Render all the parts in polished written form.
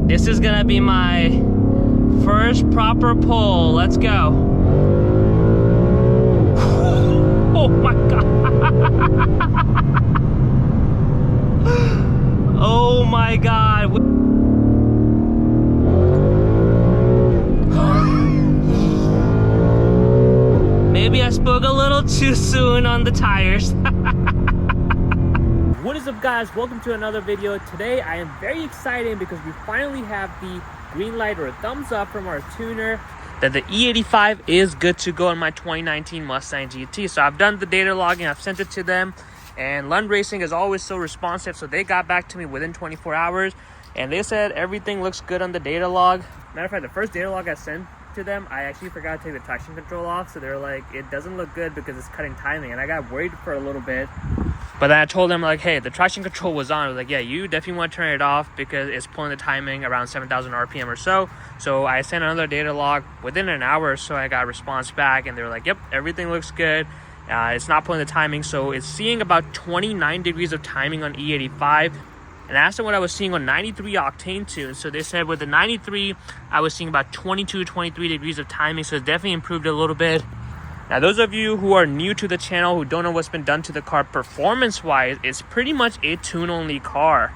This is gonna be my first proper pull. Let's go. Oh my God. Oh my God. Maybe I spoke a little too soon on the tires. What is up, guys? Welcome to another video. Today I am very excited because we finally have the green light or a thumbs up from our tuner that the E85 is good to go on my 2019 Mustang GT. So I've done the data logging, I've sent it to them, and Lund Racing is always so responsive, so they got back to me within 24 hours and they said everything looks good on the data log. Matter of fact, the first data log I sent to them, I actually forgot to take the traction control off, so they're like, it doesn't look good because it's cutting timing, and I got worried for a little bit. But then I told them, like, hey, the traction control was on. I was like, yeah, you definitely want to turn it off because it's pulling the timing around 7,000 RPM or so. So I sent another data log within an hour or so. I got a response back, and they were like, yep, everything looks good. It's not pulling the timing, so it's seeing about 29 degrees of timing on E85. And I asked them what I was seeing on 93 octane tune. So they said with the 93, I was seeing about 22, 23 degrees of timing. So it's definitely improved a little bit. Now, those of you who are new to the channel, who don't know what's been done to the car performance-wise, it's pretty much a tune-only car.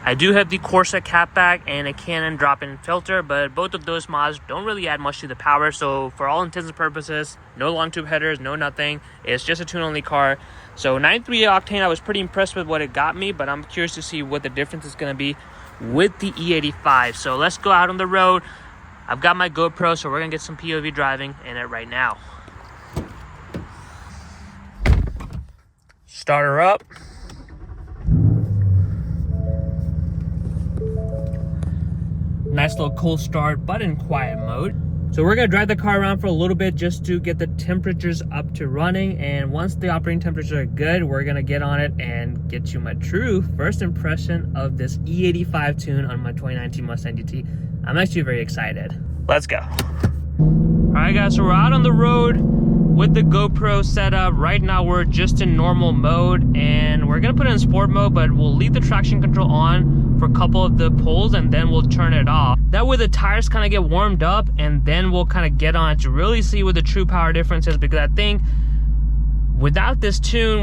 I do have the Corsa catback and a Canon drop-in filter, but both of those mods don't really add much to the power. So for all intents and purposes, no long tube headers, no nothing. It's just a tune-only car. So 93 octane, I was pretty impressed with what it got me, but I'm curious to see what the difference is going to be with the E85. So let's go out on the road. I've got my GoPro, so we're going to get some POV driving in it right now. Start her up. Nice little cold start, but in quiet mode. So we're gonna drive the car around for a little bit just to get the temperatures up to running, and once the operating temperatures are good, we're gonna get on it and get you my true first impression of this E85 tune on my 2019 Mustang GT. I'm actually very excited. Let's go. All right, guys, so we're out on the road with the GoPro setup. Right now we're just in normal mode, and we're gonna put it in sport mode, but we'll leave the traction control on for a couple of the pulls and then we'll turn it off. That way the tires kind of get warmed up, and then we'll kind of get on it to really see what the true power difference is, because I think without this tune,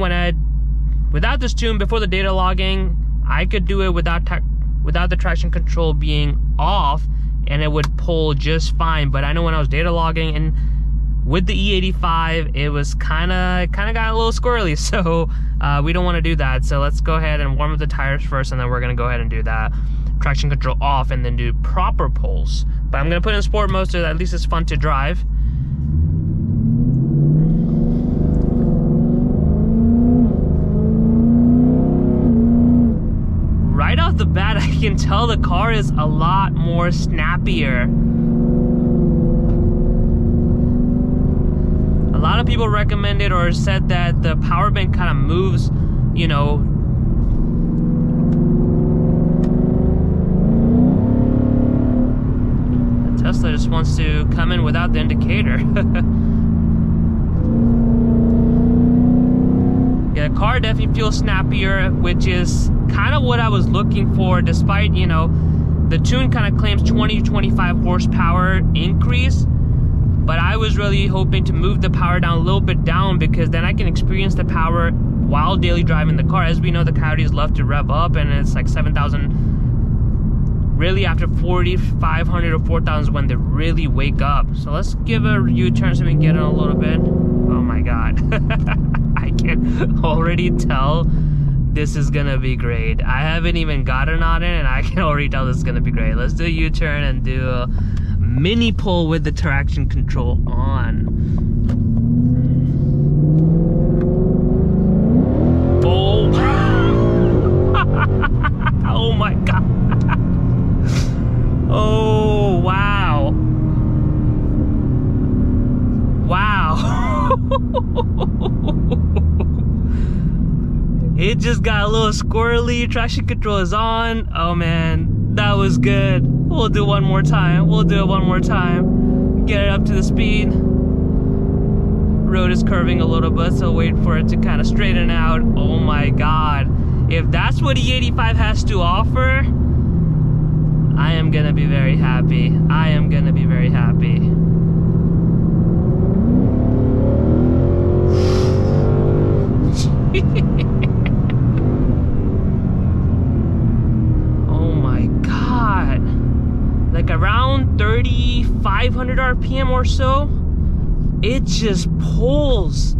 before the data logging, I could do it without the traction control being off and it would pull just fine. But I know when I was data logging and with the E85, it was kind of got a little squirrely, so we don't want to do that. So let's go ahead and warm up the tires first, and then we're going to go ahead and do that. Traction control off, and then do proper pulls. But I'm going to put it in sport mode so that at least it's fun to drive. Right off the bat, I can tell the car is a lot more snappier. A lot of people recommended or said that the power bank kind of moves, you know. The Tesla just wants to come in without the indicator. Yeah, the car definitely feels snappier, which is kind of what I was looking for, despite, you know, the tune kind of claims 20 to 25 horsepower increase. But I was really hoping to move the power down a little bit down, because then I can experience the power while daily driving the car. As we know, the Coyotes love to rev up, and it's like 7,000. Really, after 4,500 or 4,000 is when they really wake up. So let's give a U-turn so we can get in a little bit. Oh my God. I can already tell this is gonna be great. I haven't even gotten on it, and I can already tell this is gonna be great. Let's do a U-turn and do a mini pull with the traction control on. Oh, oh my God. Oh, wow. Wow. It just got a little squirrely. Traction control is on. Oh man, that was good. We'll do one more time. We'll do it one more time. Get it up to the speed. Road is curving a little bit, so wait for it to kind of straighten out. Oh my God. If that's what E85 has to offer, I am am gonna be very happy. I am gonna be very happy. Oh my God. Like around 3,500 RPM or so, it just pulls.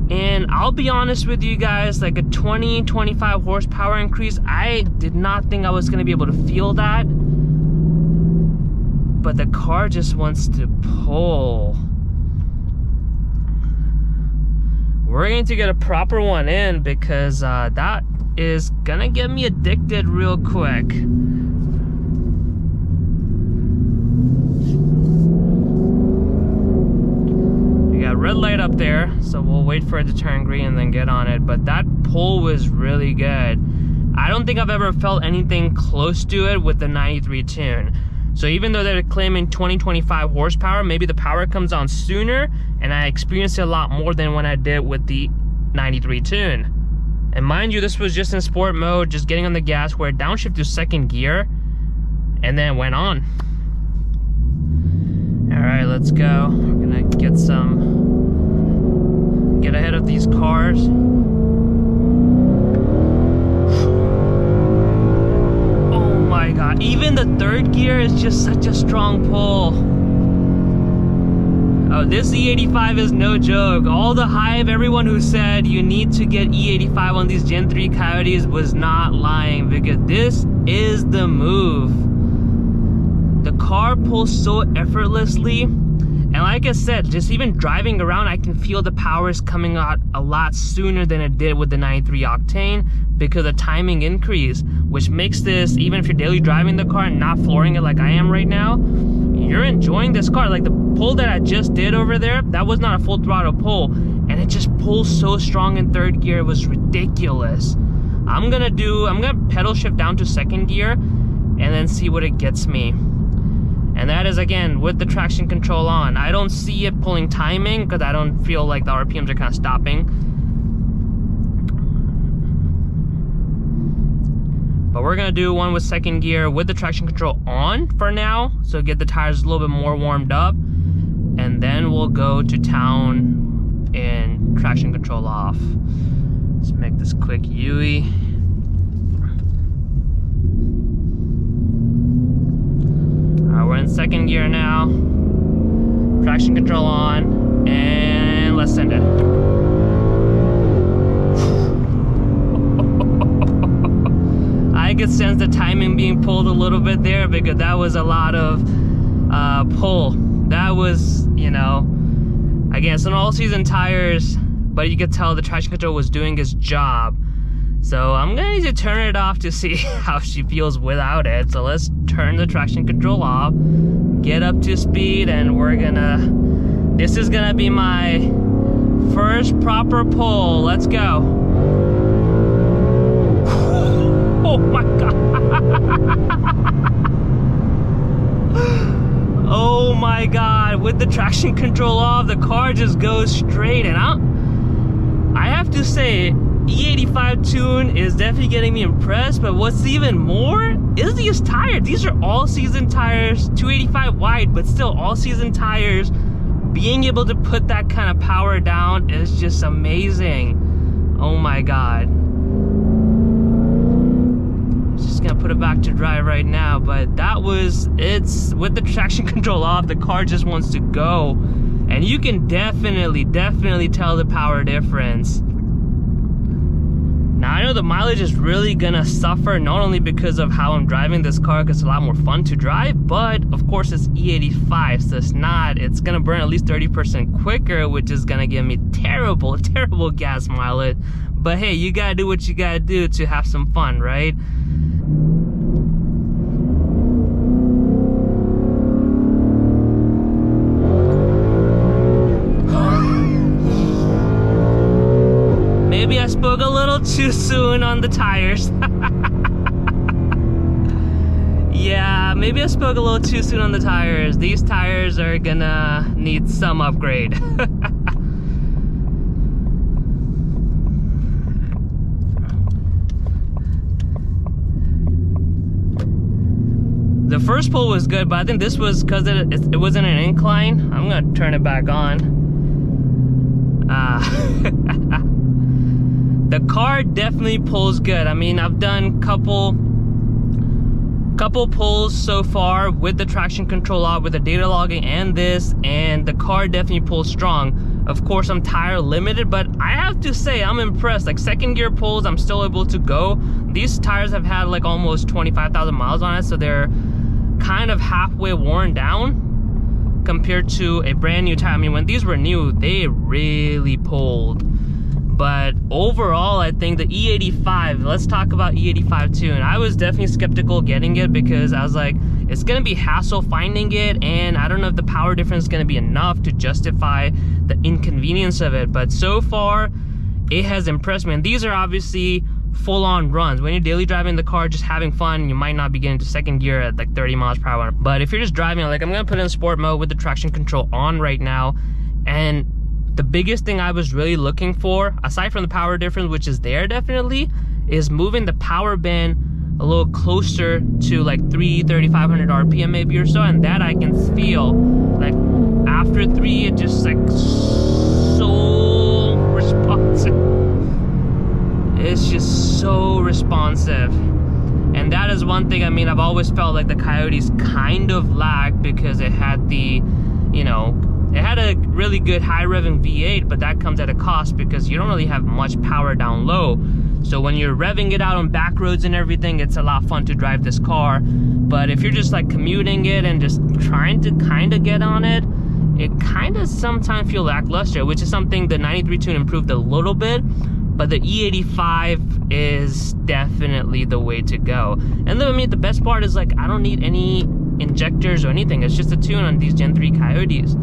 And I'll be honest with you guys, like a 20-25 horsepower increase, I did not think I was gonna be able to feel that. But the car just wants to pull. We're going to get a proper one in because that is gonna get me addicted real quick. Red light up there, so we'll wait for it to turn green and then get on it. But that pull was really good. I don't think I've ever felt anything close to it with the 93 tune. So even though they're claiming 20-25 horsepower, maybe the power comes on sooner and I experienced it a lot more than when I did with the 93 tune. And mind you, this was just in sport mode, just getting on the gas where it downshift to second gear and then went on. All right, let's go. We're gonna get ahead of these cars. Oh my God, even the third gear is just such a strong pull. Oh, this E85 is no joke. All the hype, everyone who said you need to get E85 on these Gen 3 Coyotes was not lying, because this is the move. The car pulls so effortlessly, and like I said, just even driving around, I can feel the power is coming out a lot sooner than it did with the 93 octane because of timing increase, which makes this, even if you're daily driving the car and not flooring it like I am right now, you're enjoying this car. Like the pull that I just did over there, that was not a full throttle pull, and it just pulls so strong in third gear, it was ridiculous. I'm gonna pedal shift down to second gear and then see what it gets me. And that is, again, with the traction control on. I don't see it pulling timing because I don't feel like the RPMs are kind of stopping. But we're gonna do one with second gear with the traction control on for now, so get the tires a little bit more warmed up, and then we'll go to town and traction control off. Let's make this quick UE. We're in second gear now, traction control on, and let's send it. I could sense the timing being pulled a little bit there because that was a lot of pull. That was, you know, again, it's on all season tires, but you could tell the traction control was doing its job. So I'm gonna need to turn it off to see how she feels without it. So let's turn the traction control off, get up to speed, and this is gonna be my first proper pull. Let's go. Oh my God. Oh my God, with the traction control off, the car just goes straight. And I have to say, E85 tune is definitely getting me impressed, but what's even more is these tires. These are all season tires, 285 wide, but still all season tires. Being able to put that kind of power down is just amazing. Oh my God. Just gonna put it back to drive right now, but it's with the traction control off, the car just wants to go, and you can definitely tell the power difference. Now, I know the mileage is really gonna suffer, not only because of how I'm driving this car, because it's a lot more fun to drive, but of course it's E85, so it's gonna burn at least 30% quicker, which is gonna give me terrible gas mileage. But hey, you gotta do what you gotta do to have some fun, right? Maybe I spoke a little too soon on the tires. Yeah, maybe I spoke a little too soon on the tires. These tires are gonna need some upgrade. The first pull was good, but I think this was because it wasn't an incline. I'm gonna turn it back on. The car definitely pulls good. I mean, I've done couple pulls so far with the traction control off, with the data logging and this, and the car definitely pulls strong. Of course, I'm tire limited, but I have to say I'm impressed. Like second gear pulls, I'm still able to go. These tires have had like almost 25,000 miles on it, so they're kind of halfway worn down compared to a brand new tire. I mean, when these were new, they really pulled. But overall, I think the E85, let's talk about E85 too. And I was definitely skeptical getting it because I was like, it's gonna be hassle finding it, and I don't know if the power difference is gonna be enough to justify the inconvenience of it. But so far, it has impressed me. And these are obviously full-on runs. When you're daily driving the car, just having fun, you might not be getting to second gear at like 30 miles per hour. But if you're just driving, like I'm gonna put it in sport mode with the traction control on right now. And the biggest thing I was really looking for, aside from the power difference, which is there definitely, is moving the power band a little closer to like 3,500 RPM maybe or so, and that I can feel. Like after 3, it just like so responsive. It's just so responsive. And that is one thing. I mean, I've always felt like the Coyotes kind of lagged because it had the, you know, it had a really good high revving V8, but that comes at a cost because you don't really have much power down low. So when you're revving it out on back roads and everything, it's a lot fun to drive this car. But if you're just like commuting it and just trying to kind of get on it, it kind of sometimes feels lackluster, which is something the 93 tune improved a little bit. But the E85 is definitely the way to go. And then, I mean, the best part is like, I don't need any injectors or anything. It's just a tune on these Gen 3 Coyotes.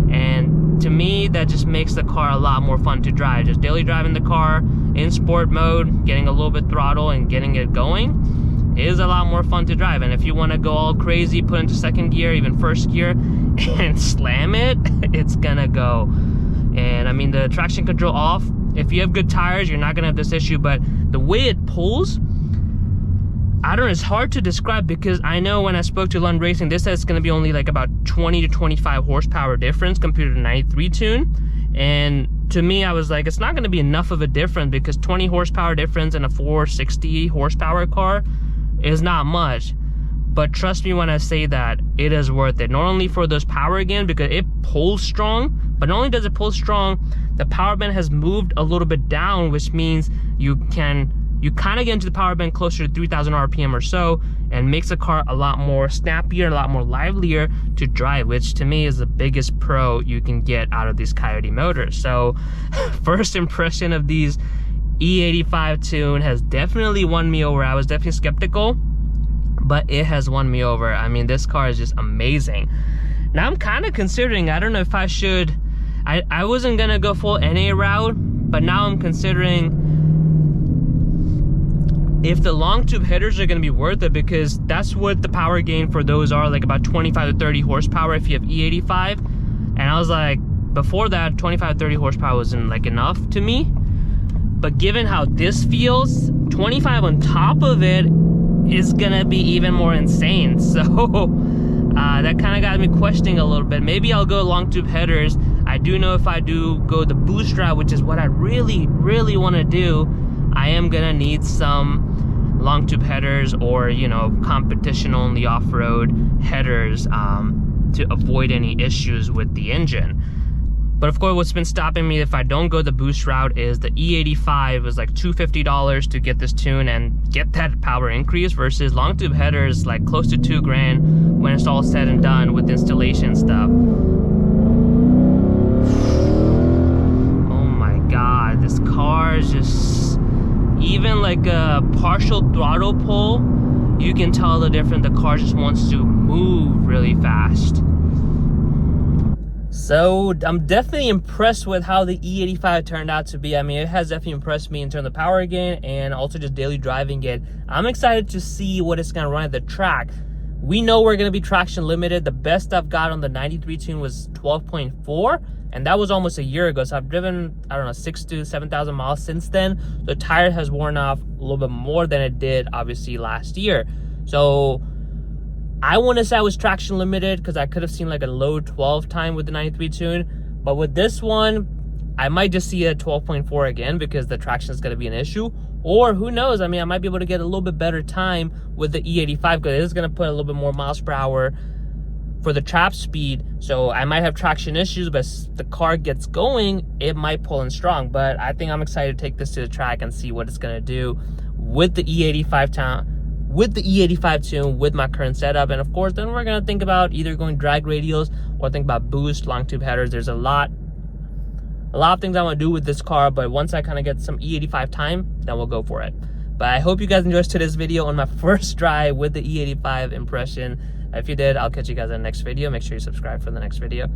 And to me, that just makes the car a lot more fun to drive. Just daily driving the car in sport mode, getting a little bit throttle and getting it going is a lot more fun to drive. And if you want to go all crazy, put into second gear, even first gear, and slam it, it's gonna go. And I mean, the traction control off, if you have good tires, you're not gonna have this issue. But the way it pulls, I don't know, it's hard to describe because I know when I spoke to Lund Racing, they said it's gonna be only like about 20 to 25 horsepower difference compared to the 93 tune. And to me, I was like, it's not gonna be enough of a difference because 20 horsepower difference in a 460 horsepower car is not much. But trust me when I say that, it is worth it. Not only for those power gain, because it pulls strong, but not only does it pull strong, the power band has moved a little bit down, which means you kind of get into the power band closer to 3,000 RPM or so, and makes the car a lot more snappier, a lot more livelier to drive, which to me is the biggest pro you can get out of these Coyote motors. So first impression of these E85 tune has definitely won me over. I was definitely skeptical, but it has won me over. I mean, this car is just amazing. Now I'm kind of considering, I don't know if I should, I wasn't gonna go full NA route, but now I'm considering if the long tube headers are gonna be worth it, because that's what the power gain for those are, like about 25 to 30 horsepower if you have E85. And I was like, before that, 25 to 30 horsepower wasn't like enough to me. But given how this feels, 25 on top of it is gonna be even more insane. So that kind of got me questioning a little bit. Maybe I'll go long tube headers. I do know if I do go the boost route, which is what I really, really want to do, I am gonna need some long tube headers or, you know, competition only off-road headers to avoid any issues with the engine. But of course, what's been stopping me if I don't go the boost route is the E85 was like $250 to get this tune and get that power increase, versus long tube headers like close to $2,000 when it's all said and done with installation stuff. Oh my God, this car is just, even like a partial throttle pull, you can tell the difference. The car just wants to move really fast. So I'm definitely impressed with how the E85 turned out to be. I mean, it has definitely impressed me in terms of power gain and also just daily driving it. I'm excited to see what it's gonna run at the track. We know we're gonna be traction limited. The best I've got on the 93 tune was 12.4, and that was almost a year ago. So I've driven, I don't know, 6,000 to 7,000 miles since then. The tire has worn off a little bit more than it did obviously last year. So I want to say I was traction limited because I could have seen like a low 12 time with the 93 tune. But with this one, I might just see a 12.4 again because the traction is going to be an issue. Or who knows? I mean, I might be able to get a little bit better time with the E85 because it is going to put a little bit more miles per hour for the trap speed. So I might have traction issues, but as the car gets going, it might pull in strong. But I think I'm excited to take this to the track and see what it's going to do with the E85 tune with my current setup. And of course, then we're going to think about either going drag radials or think about boost, long tube headers. There's a lot of things I want to do with this car, but once I kind of get some E85 time, then we'll go for it. But I hope you guys enjoyed today's video on my first drive with the E85 impression. If you did, I'll catch you guys in the next video. Make sure you subscribe for the next video.